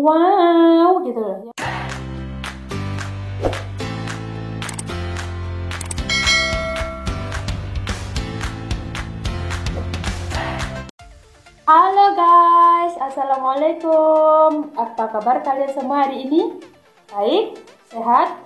wow gitu loh. Halo guys, assalamualaikum. Apa kabar kalian semua hari ini? Baik, sehat,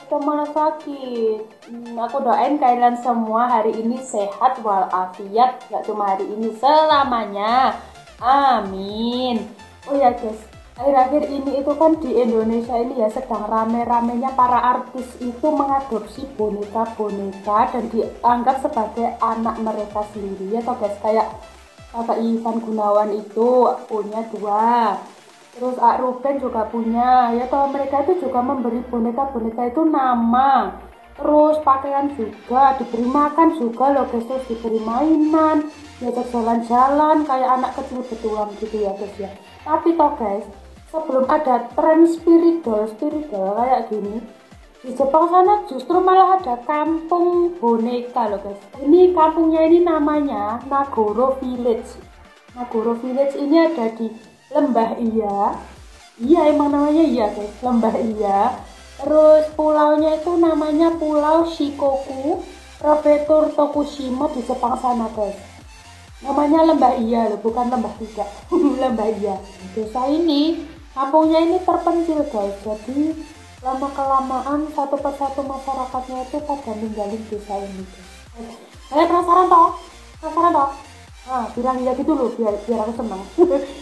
atau malah sakit? Aku doain kalian semua hari ini sehat walafiat, gak cuma hari ini, selamanya. Amin. Oh ya guys, akhir-akhir ini itu kan di Indonesia ini ya sedang rame-ramenya para artis itu mengadopsi boneka-boneka dan dianggap sebagai anak mereka sendiri ya toh guys. Kayak Kakak Ivan Gunawan itu punya 2, terus Ak Ruben juga punya ya toh. Mereka itu juga memberi boneka-boneka itu nama, terus pakaian juga, diberi makan juga loh guys, terus diberi mainan, diajak jalan-jalan kayak anak kecil betulan gitu ya guys ya. Tapi toh guys, sebelum ada tren spirit doll kayak gini, di Jepang sana justru malah ada kampung boneka loh guys. Ini kampungnya ini namanya Nagoro Village. Nagoro Village ini ada di Lembah Iya. Iya emang namanya iya guys, Lembah Iya. Terus pulaunya itu namanya Pulau Shikoku, Prefektur Tokushima di Jepang sana guys. Namanya Lembah Iya loh, bukan Lembah Tiga. Lembah Iya. Desa ini, kampungnya ini terpencil guys. Jadi lama kelamaan satu persatu masyarakatnya itu pada ninggalin desa ini guys. Kalian penasaran toh? Penasaran toh? Nah, bilang ya gitu loh biar aku seneng.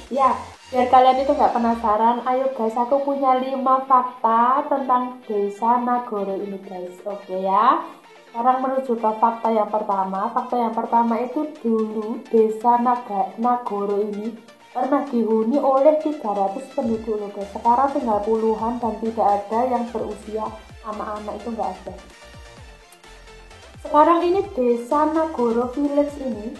Ya, biar kalian itu nggak penasaran, ayo guys, aku punya 5 fakta tentang desa Nagoro ini guys. Oke ya. Sekarang menuju ke fakta yang pertama. Fakta yang pertama itu dulu desa Nagoro ini pernah dihuni oleh 300 penduduk loh guys. Sekarang tinggal puluhan dan tidak ada yang berusia, anak-anak itu nggak ada. Sekarang ini desa Nagoro Village ini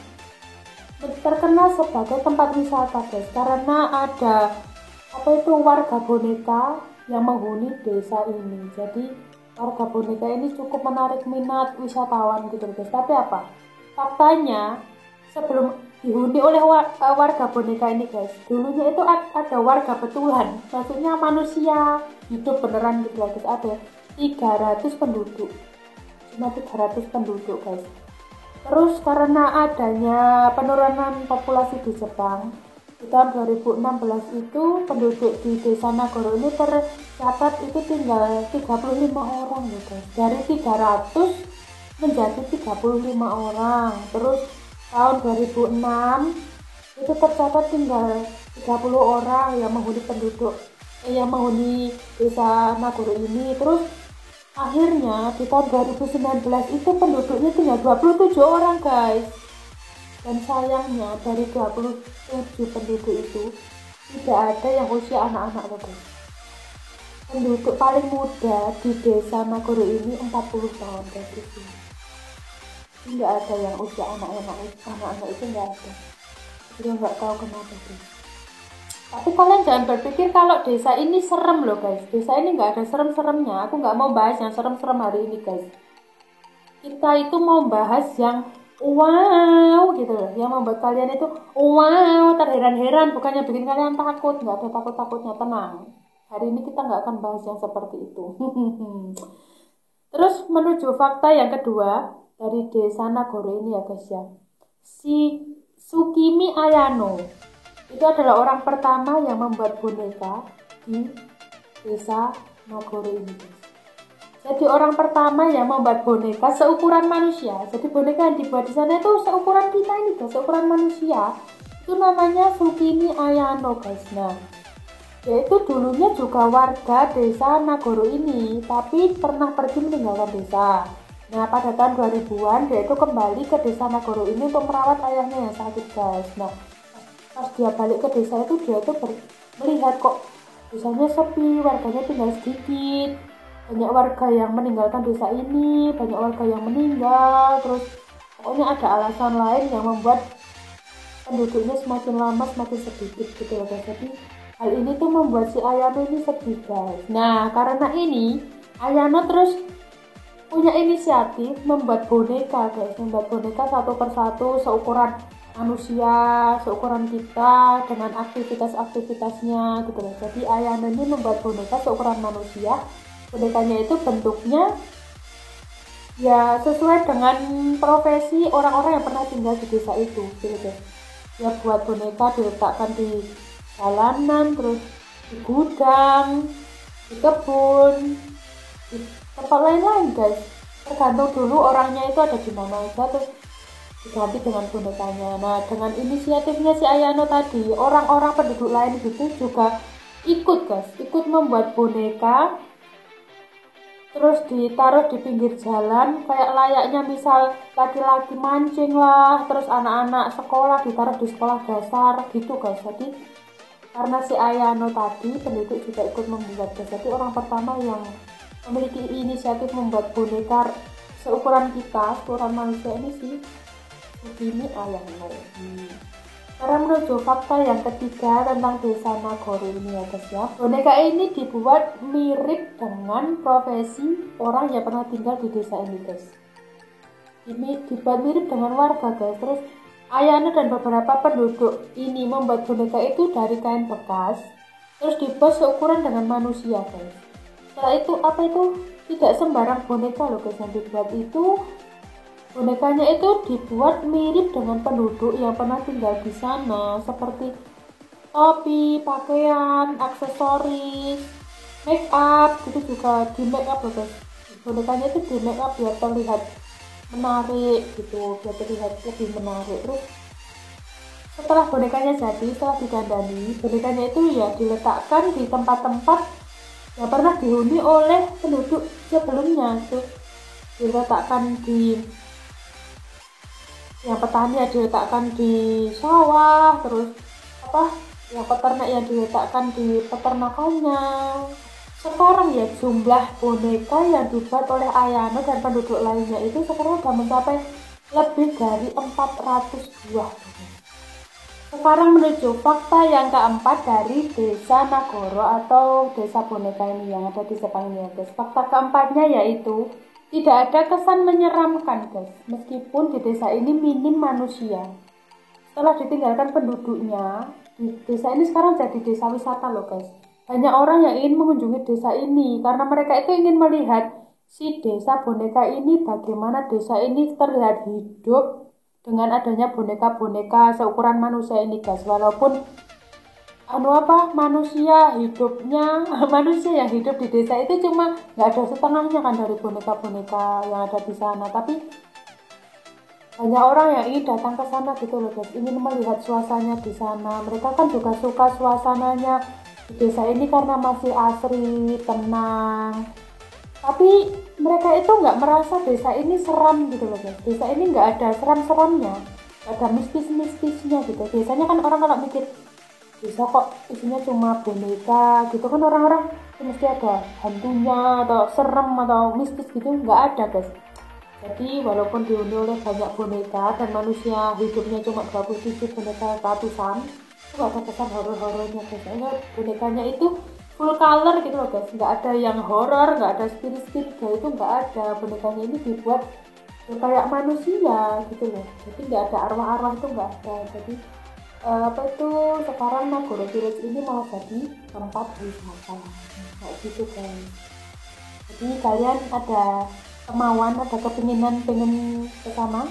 terkenal sebagai tempat wisata guys, karena ada warga boneka yang menghuni desa ini. Jadi warga boneka ini cukup menarik minat wisatawan gitu guys. Tapi apa? Faktanya sebelum dihuni oleh warga boneka ini guys, dulunya itu ada warga betulan, maksudnya manusia hidup beneran gitu guys. Ada 300 penduduk, cuma 300 penduduk guys. Terus karena adanya penurunan populasi di Jepang di tahun 2016 itu penduduk di desa Nagoro ini tercatat itu tinggal 35 orang gitu guys. Dari 300 menjadi 35 orang. Terus tahun 2006 itu tercatat tinggal 30 orang yang menghuni yang menghuni desa Nagoro ini. Terus akhirnya di tahun 2019 itu penduduknya tinggal 27 orang guys. Dan sayangnya dari 27 penduduk itu tidak ada yang usia anak-anak guys. Penduduk paling muda di desa Nagoro ini 40 tahun guys itu. Nggak ada yang usia anak-anak itu nggak ada. Jadi nggak tahu kenapa sih. Tapi kalian jangan berpikir kalau desa ini serem loh guys. Desa ini nggak ada serem-seremnya. Aku nggak mau bahas yang serem-serem hari ini guys. Kita itu mau bahas yang wow gitu loh, yang membuat kalian itu wow, terheran-heran, bukannya bikin kalian takut. Nggak ada takut-takutnya, tenang. Hari ini kita nggak akan bahas yang seperti itu. Terus menuju fakta yang kedua dari desa Nagoro ini ya guys ya. Si Tsukimi Ayano itu adalah orang pertama yang membuat boneka di desa Nagoro ini guys. Jadi orang pertama yang membuat boneka seukuran manusia. Jadi boneka yang dibuat di sana itu seukuran kita ini guys, seukuran manusia. Itu namanya Tsukimi Ayano guys. Nah, yaitu dulunya juga warga desa Nagoro ini, tapi pernah pergi meninggalkan desa. Nah, pada tahun 2000-an dia itu kembali ke desa Nagoro ini untuk merawat ayahnya yang sakit guys. Nah, pas dia balik ke desa itu dia itu melihat kok desanya sepi, warganya tinggal sedikit, banyak warga yang meninggalkan desa ini, banyak warga yang meninggal, terus pokoknya ada alasan lain yang membuat penduduknya semakin lama semakin sedikit gitu loh guys. Jadi hal ini tuh membuat si Ayano ini sedih guys. Nah, karena ini Ayano terus punya inisiatif membuat boneka guys, membuat boneka satu persatu seukuran manusia seukuran kita dengan aktivitas-aktivitasnya gitu loh. Jadi Ayano ini membuat boneka seukuran manusia. Bonekanya itu bentuknya ya sesuai dengan profesi orang-orang yang pernah tinggal di desa itu gitu deh. Ya buat boneka diletakkan di jalanan, terus di gudang, di kebun, di tempat lain-lain guys. Tergantung dulu orangnya itu ada di mana aja, terus diganti dengan bonekanya. Nah, dengan inisiatifnya si Ayano tadi, orang-orang penduduk lain gitu juga ikut guys, ikut membuat boneka, terus ditaruh di pinggir jalan kayak layaknya misal laki-laki mancing lah, terus anak-anak sekolah ditaruh di sekolah dasar gitu guys. Jadi karena si Ayano tadi penduduk juga ikut membuat guys. Jadi orang pertama yang memiliki inisiatif membuat boneka seukuran kita, seukuran manusia ini sih Sugimi Ayano. Karena menuju fakta yang ketiga tentang desa Nagoro ini ya guys ya. Boneka ini dibuat mirip dengan profesi orang yang pernah tinggal di desa ini guys. Ini dibuat mirip dengan warga guys. Terus Ayano dan beberapa penduduk ini membuat boneka itu dari kain bekas. Terus dibuat seukuran dengan manusia guys. Setelah itu apa itu? Tidak sembarang boneka loh guys yang dibuat itu. Bonekanya itu dibuat mirip dengan penduduk yang pernah tinggal di sana, seperti topi, pakaian, aksesoris, make up, gitu juga di make up loh guys. Bonekanya itu di make up biar terlihat menarik gitu, biar terlihat lebih menarik. Terus setelah bonekanya jadi, setelah didandani, bonekanya itu ya diletakkan di tempat-tempat yang pernah dihuni oleh penduduk sebelumnya. Itu diletakkan di yang petani ya diletakkan di sawah, terus yang peternak yang diletakkan di peternakannya. Sekarang ya jumlah boneka yang dibuat oleh Ayano dan penduduk lainnya itu sekarang sudah mencapai lebih dari 400 buah. Sekarang menuju fakta yang keempat dari desa Nagoro atau desa boneka ini yang ada di Jepang ini ya guys. Fakta keempatnya yaitu tidak ada kesan menyeramkan guys, meskipun di desa ini minim manusia. Setelah ditinggalkan penduduknya, di desa ini sekarang jadi desa wisata loh guys. Banyak orang yang ingin mengunjungi desa ini karena mereka itu ingin melihat si desa boneka ini, bagaimana desa ini terlihat hidup dengan adanya boneka-boneka seukuran manusia ini guys. Walaupun manusia hidupnya manusia yang hidup di desa itu cuma nggak ada setengahnya kan dari boneka-boneka yang ada di sana, tapi banyak orang yang ingin datang ke sana gitu loh guys, ingin melihat suasananya di sana. Mereka kan juga suka suasananya di desa ini karena masih asri, tenang, tapi mereka itu nggak merasa desa ini seram gitu loh guys. Desa ini nggak ada seram-seramnya, nggak ada mistis-mistisnya gitu. Biasanya kan orang kalau mikir bisa kok isinya cuma boneka gitu kan, orang-orang mesti ada hantunya atau serem atau mistis gitu, nggak ada guys. Jadi walaupun dihuni oleh banyak boneka dan manusia hidupnya cuma 27 boneka ratusan, itu nggak ada kesan horor-horornya guys. Karena bonekanya itu full color gitu loh guys, nggak ada yang horor, nggak ada spirit-spirit itu nggak ada. Bonekanya ini dibuat ya kayak manusia gitu loh, jadi nggak ada arwah-arwah, itu nggak ada. Jadi sekarang Nagoro Village ini malah jadi tempat wisata kayak gitu guys. Jadi kalian ada kemauan, ada kepinginan pengen ke sana,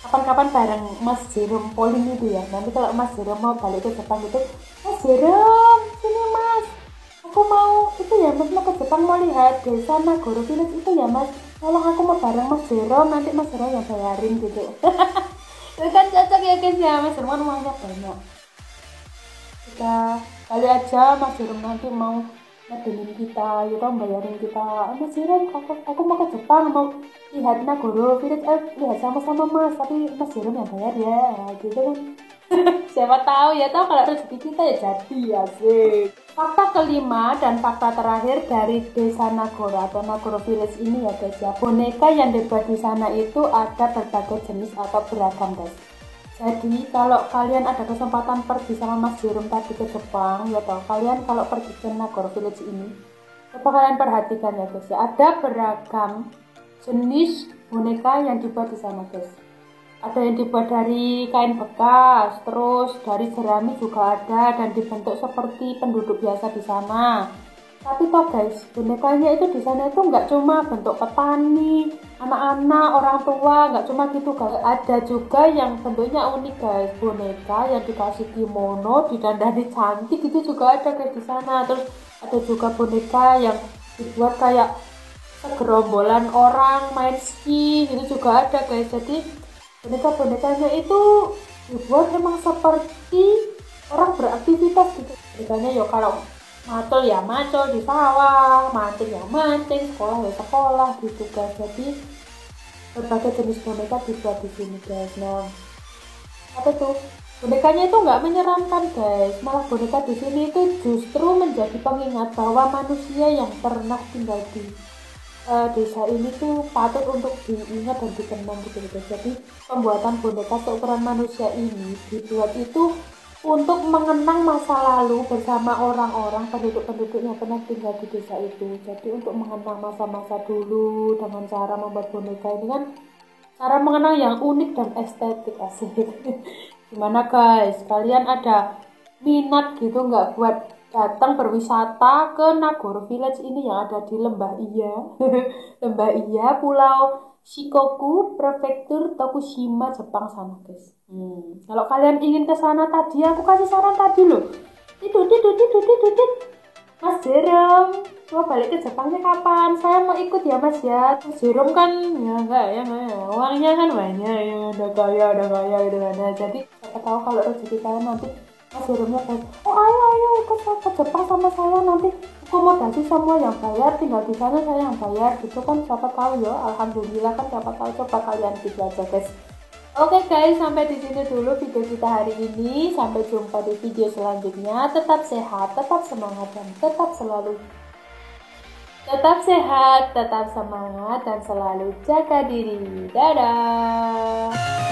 kapan-kapan bareng Mas Jerome Pauline itu ya. Nanti kalau Mas Jerome mau balik ke Jepang itu, Mas Jerome sini Mas, aku mau itu ya Mas, mau ke Jepang mau lihat desa Nagoro Village itu ya Mas, tolong aku mau bareng Mas Jerome, nanti Mas Jerome yang bayarin gitu. Itu kan cocok ya guys ya, Mas Jerome uangnya banyak. Kita kali aja Mas Jerome nanti mau ngademin kita, ya kan bayarin kita. Mas Jerome, aku mau ke Jepang, mau lihat Nagoro Village, lihat sama-sama Mas, tapi Mas Jerome yang bayar ya, gitu kan. Siapa tahu ya, tahu kalau rezeki kita ya jadi asik. Fakta kelima dan fakta terakhir dari desa Nagoro atau Nagoro Village ini ya guys ya. Boneka yang dibuat di sana itu ada berbagai jenis atau beragam guys. Jadi kalau kalian ada kesempatan pergi sama Mas Jerome tadi ke Jepang ya toh, kalian kalau pergi ke Nagoro Village ini, coba kalian perhatikan ya guys ya, ada beragam jenis boneka yang dibuat di sana guys. Ada yang dibuat dari kain bekas, terus dari jerami juga ada dan dibentuk seperti penduduk biasa di sana. Tapi toh guys, bonekanya itu di sana itu nggak cuma bentuk petani, anak-anak, orang tua, nggak cuma gitu guys. Ada juga yang bentuknya unik guys, boneka yang dikasih kimono, didandani cantik itu juga ada guys di sana. Terus ada juga boneka yang dibuat kayak segerombolan orang main ski, itu juga ada guys. Jadi boneka-bonekanya itu dibuat memang seperti orang beraktivitas gitu. Bonekanya ya kalau macul ya macul di sawah, mancing ya mancing, sekolah ya sekolah gitu guys. Jadi berbagai jenis boneka dibuat di sini guys. Nah, apa tuh? Bonekanya itu nggak menyeramkan guys, malah boneka di sini itu justru menjadi pengingat bahwa manusia yang pernah tinggal di desa ini tuh patut untuk diingat dan dikenang gitu guys. Jadi pembuatan boneka seukuran manusia ini dibuat itu untuk mengenang masa lalu bersama orang-orang penduduk-penduduk yang pernah tinggal di desa itu. Jadi untuk mengenang masa-masa dulu dengan cara membuat boneka ini kan cara mengenang yang unik dan estetik asik. Gimana guys? Kalian ada minat gitu nggak buat datang berwisata ke Nagoro Village ini yang ada di Lembah Iya? Lembah Iya, Pulau Shikoku, Prefektur Tokushima, Jepang sana guys. Kalau kalian ingin ke sana tadi, aku kasih saran tadi loh. Tidut, tidut, tidut, tidut, tidut. Mas Jerome, mau balik ke Jepangnya kapan? Saya mau ikut ya Mas ya. Mas Jerome kan ya enggak ya. Uangnya kan banyak ya, udah kaya gitu kan. Nah, jadi siapa tahu kalau rezeki kalian nanti Mas Jerome kan, oh ayo ikut ke Jepang sama saya nanti akomodasi semua yang bayar, tinggal di sana saya yang bayar gitu kan, siapa tahu ya. Alhamdulillah kan, siapa tahu, coba kalian gitu aja guys. Oke guys, sampai di sini dulu video kita hari ini. Sampai jumpa di video selanjutnya. Tetap sehat, tetap semangat, dan tetap sehat, tetap semangat, dan selalu jaga diri. Dadah.